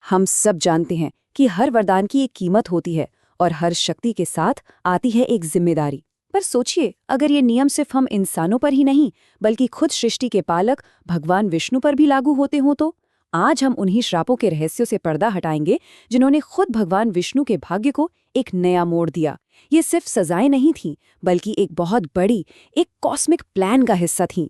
हम सब जानते हैं कि हर वरदान की एक कीमत होती है और हर शक्ति के साथ आती है एक जिम्मेदारी। पर सोचिए, अगर ये नियम सिर्फ हम इंसानों पर ही नहीं बल्कि खुद सृष्टि के पालक भगवान विष्णु पर भी लागू होते हों तो? आज हम उन्हीं श्रापों के रहस्यों से पर्दा हटाएंगे जिन्होंने खुद भगवान विष्णु के भाग्य को एक नया मोड़ दिया। ये सिर्फ सजाएं नहीं थीं, बल्कि एक बहुत बड़ी, एक कॉस्मिक प्लान का हिस्सा थीं।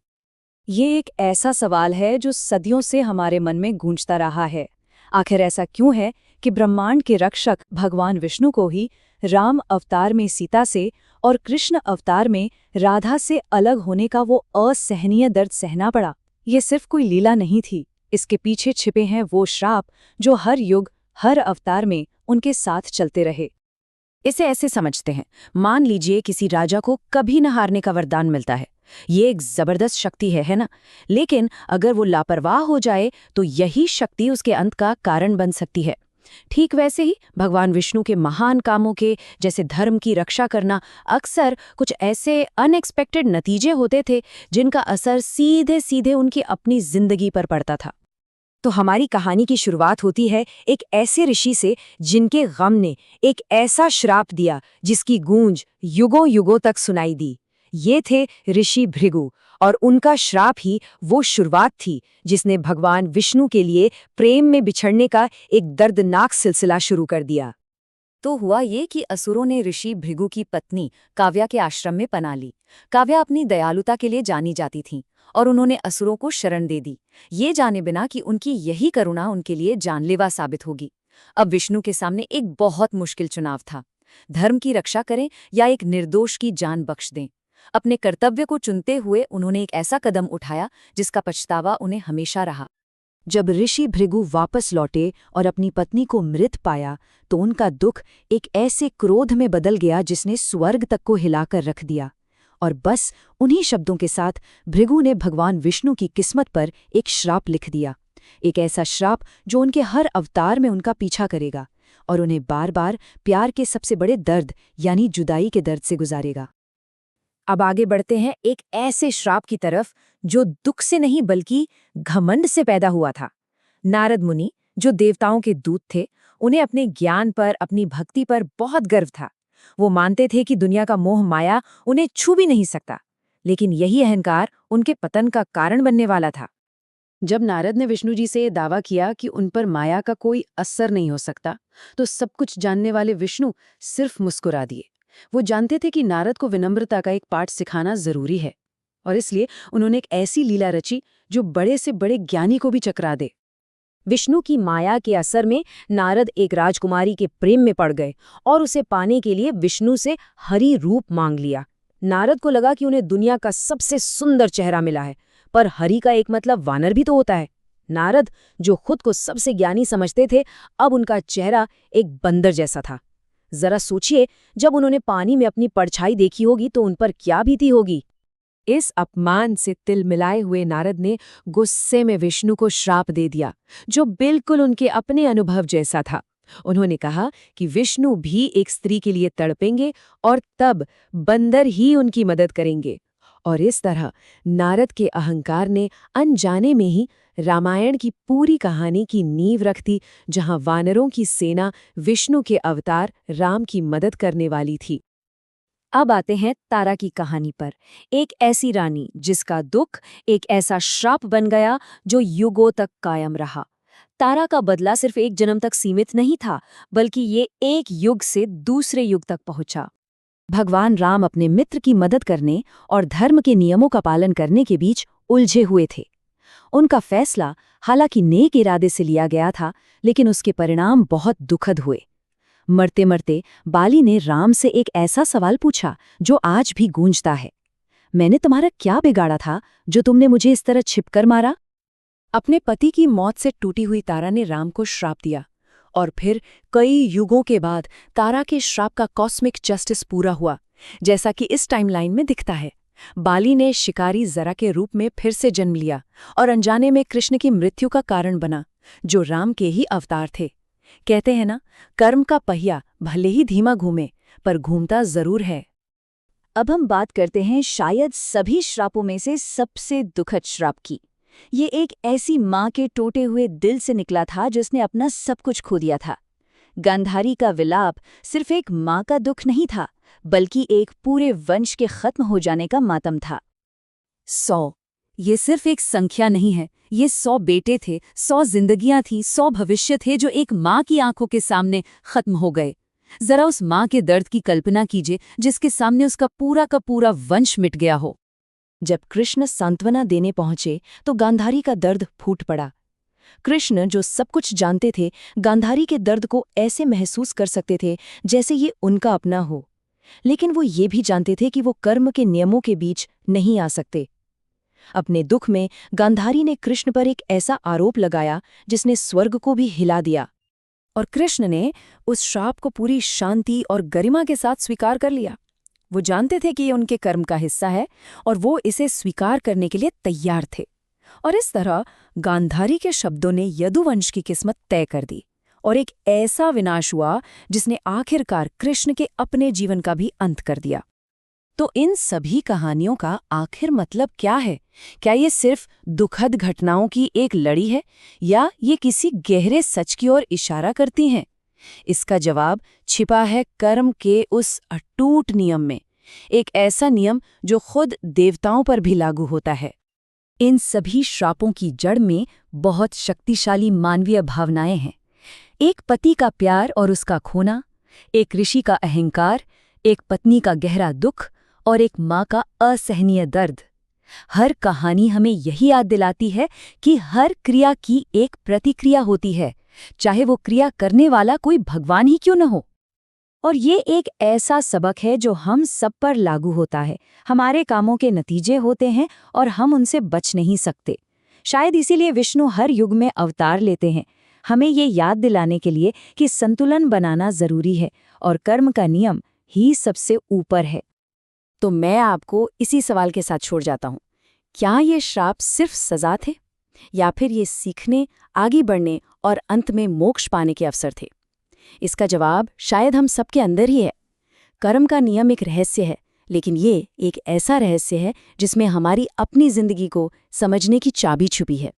ये एक ऐसा सवाल है जो सदियों से हमारे मन में गूंजता रहा है। आखिर ऐसा क्यों है कि ब्रह्मांड के रक्षक भगवान विष्णु को ही राम अवतार में सीता से और कृष्ण अवतार में राधा से अलग होने का वो असहनीय दर्द सहना पड़ा? ये सिर्फ कोई लीला नहीं थी, इसके पीछे छिपे हैं वो श्राप जो हर युग, हर अवतार में उनके साथ चलते रहे। इसे ऐसे समझते हैं, मान लीजिए किसी राजा को कभी न हारने का वरदान मिलता है। ये एक जबरदस्त शक्ति है ना? लेकिन अगर वो लापरवाह हो जाए तो यही शक्ति उसके अंत का कारण बन सकती है। ठीक वैसे ही भगवान विष्णु के महान कामों के जैसे धर्म की रक्षा करना अक्सर कुछ ऐसे अनएक्सपेक्टेड नतीजे होते थे जिनका असर सीधे सीधे उनकी अपनी जिंदगी पर पड़ता था। तो हमारी कहानी की शुरुआत होती है एक ऐसे ऋषि से जिनके गम ने एक ऐसा श्राप दिया जिसकी गूंज युगों युगों तक सुनाई दी। ये थे ऋषि भृगु, और उनका श्राप ही वो शुरुआत थी जिसने भगवान विष्णु के लिए प्रेम में बिछड़ने का एक दर्दनाक सिलसिला शुरू कर दिया। तो हुआ ये कि असुरों ने ऋषि भृगु की पत्नी काव्या के आश्रम में पनाह ली। काव्या अपनी दयालुता के लिए जानी जाती थीं और उन्होंने असुरों को शरण दे दी, ये जाने बिना कि उनकी यही करुणा उनके लिए जानलेवा साबित होगी। अब विष्णु के सामने एक बहुत मुश्किल चुनाव था, धर्म की रक्षा करें या एक निर्दोष की जान बख्श दें। अपने कर्तव्य को चुनते हुए उन्होंने एक ऐसा कदम उठाया जिसका पछतावा उन्हें हमेशा रहा। जब ऋषि भृगु वापस लौटे और अपनी पत्नी को मृत पाया तो उनका दुख एक ऐसे क्रोध में बदल गया जिसने स्वर्ग तक को हिलाकर रख दिया। और बस उन्हीं शब्दों के साथ भृगु ने भगवान विष्णु की किस्मत पर एक श्राप लिख दिया, एक ऐसा श्राप जो उनके हर अवतार में उनका पीछा करेगा और उन्हें बार बार प्यार के सबसे बड़े दर्द यानी जुदाई के दर्द से गुजारेगा। अब आगे बढ़ते हैं एक ऐसे श्राप की तरफ जो दुख से नहीं बल्कि घमंड से पैदा हुआ था। नारद मुनि, जो देवताओं के दूत थे, उन्हें अपने ज्ञान पर, अपनी भक्ति पर बहुत गर्व था। वो मानते थे कि दुनिया का मोह माया उन्हें छू भी नहीं सकता, लेकिन यही अहंकार उनके पतन का कारण बनने वाला था। जब नारद ने विष्णु जी से ये दावा किया कि उन पर माया का कोई असर नहीं हो सकता, तो सब कुछ जानने वाले विष्णु सिर्फ मुस्कुरा दिए। वो जानते थे कि नारद को विनम्रता का एक पाठ सिखाना जरूरी है, और इसलिए उन्होंने एक ऐसी लीला रची जो बड़े से बड़े ज्ञानी को भी चकरा दे। विष्णु की माया के असर में नारद एक राजकुमारी के प्रेम में पड़ गए और उसे पाने के लिए विष्णु से हरि रूप मांग लिया। नारद को लगा कि उन्हें दुनिया का सबसे सुंदर चेहरा मिला है, पर हरि का एक मतलब वानर भी तो होता है। नारद, जो खुद को सबसे ज्ञानी समझते थे, अब उनका चेहरा एक बंदर जैसा था। जरा सोचिए, जब उन्होंने पानी में अपनी परछाई देखी होगी तो उन पर क्या बीती होगी। इस अपमान से तिलमिलाए हुए नारद ने गुस्से में विष्णु को श्राप दे दिया, जो बिल्कुल उनके अपने अनुभव जैसा था। उन्होंने कहा कि विष्णु भी एक स्त्री के लिए तड़पेंगे और तब बंदर ही उनकी मदद करेंगे। और इस तरह नारद के अहंकार ने अनजाने में ही रामायण की पूरी कहानी की नींव रख दी, जहां वानरों की सेना विष्णु के अवतार राम की मदद करने वाली थी। अब आते हैं तारा की कहानी पर, एक ऐसी रानी जिसका दुख एक ऐसा श्राप बन गया जो युगों तक कायम रहा। तारा का बदला सिर्फ एक जन्म तक सीमित नहीं था, बल्कि ये एक युग से दूसरे युग तक पहुंचा। भगवान राम अपने मित्र की मदद करने और धर्म के नियमों का पालन करने के बीच उलझे हुए थे। उनका फैसला हालांकि नेक इरादे से लिया गया था, लेकिन उसके परिणाम बहुत दुखद हुए। मरते मरते बाली ने राम से एक ऐसा सवाल पूछा जो आज भी गूंजता है, मैंने तुम्हारा क्या बिगाड़ा था जो तुमने मुझे इस तरह छिपकर मारा? अपने पति की मौत से टूटी हुई तारा ने राम को श्राप दिया, और फिर कई युगों के बाद तारा के श्राप का कॉस्मिक जस्टिस पूरा हुआ, जैसा कि इस टाइमलाइन में दिखता है। बाली ने शिकारी जरा के रूप में फिर से जन्म लिया और अनजाने में कृष्ण की मृत्यु का कारण बना, जो राम के ही अवतार थे। कहते हैं ना, कर्म का पहिया भले ही धीमा घूमे पर घूमता जरूर है। अब हम बात करते हैं शायद सभी श्रापों में से सबसे दुखद श्राप की, ये एक ऐसी माँ के टूटे हुए दिल से निकला था जिसने अपना सब कुछ खो दिया था। गांधारी का विलाप सिर्फ एक माँ का दुख नहीं था, बल्कि एक पूरे वंश के खत्म हो जाने का मातम था। 100 ये सिर्फ एक संख्या नहीं है, ये 100 बेटे थे, 100 जिंदगियां थी, 100 भविष्य थे जो एक माँ की आंखों के सामने खत्म हो गए। जरा उस माँ के दर्द की कल्पना कीजिए जिसके सामने उसका पूरा का पूरा वंश मिट गया हो। जब कृष्ण सांत्वना देने पहुंचे तो गांधारी का दर्द फूट पड़ा। कृष्ण, जो सब कुछ जानते थे, गांधारी के दर्द को ऐसे महसूस कर सकते थे जैसे ये उनका अपना हो। लेकिन वो ये भी जानते थे कि वो कर्म के नियमों के बीच नहीं आ सकते। अपने दुख में गांधारी ने कृष्ण पर एक ऐसा आरोप लगाया जिसने स्वर्ग को भी हिला दिया। और कृष्ण ने उस श्राप को पूरी शांति और गरिमा के साथ स्वीकार कर लिया। वो जानते थे कि ये उनके कर्म का हिस्सा है और वो इसे स्वीकार करने के लिए तैयार थे। और इस तरह गांधारी के शब्दों ने यदुवंश की किस्मत तय कर दी और एक ऐसा विनाश हुआ जिसने आखिरकार कृष्ण के अपने जीवन का भी अंत कर दिया। तो इन सभी कहानियों का आखिर मतलब क्या है? क्या ये सिर्फ दुखद घटनाओं की एक लड़ी है या ये किसी गहरे सच की ओर इशारा करती हैं? इसका जवाब छिपा है कर्म के उस अटूट नियम में, एक ऐसा नियम जो खुद देवताओं पर भी लागू होता है। इन सभी श्रापों की जड़ में बहुत शक्तिशाली मानवीय भावनाएं हैं। एक पति का प्यार और उसका खोना, एक ऋषि का अहंकार, एक पत्नी का गहरा दुख और एक माँ का असहनीय दर्द। हर कहानी हमें यही याद दिलाती है कि हर क्रिया की एक प्रतिक्रिया होती है, चाहे वो क्रिया करने वाला कोई भगवान ही क्यों न हो। और ये एक ऐसा सबक है जो हम सब पर लागू होता है। हमारे कामों के नतीजे होते हैं और हम उनसे बच नहीं सकते। शायद इसीलिए विष्णु हर युग में अवतार लेते हैं, हमें ये याद दिलाने के लिए कि संतुलन बनाना जरूरी है और कर्म का नियम ही सबसे ऊपर है। तो मैं आपको इसी सवाल के साथ छोड़ जाता हूँ। क्या ये श्राप सिर्फ सजा थे या फिर ये सीखने, आगे बढ़ने और अंत में मोक्ष पाने के अवसर थे? इसका जवाब शायद हम सबके अंदर ही है। कर्म का नियम एक रहस्य है, लेकिन ये एक ऐसा रहस्य है जिसमें हमारी अपनी जिंदगी को समझने की चाबी छुपी है।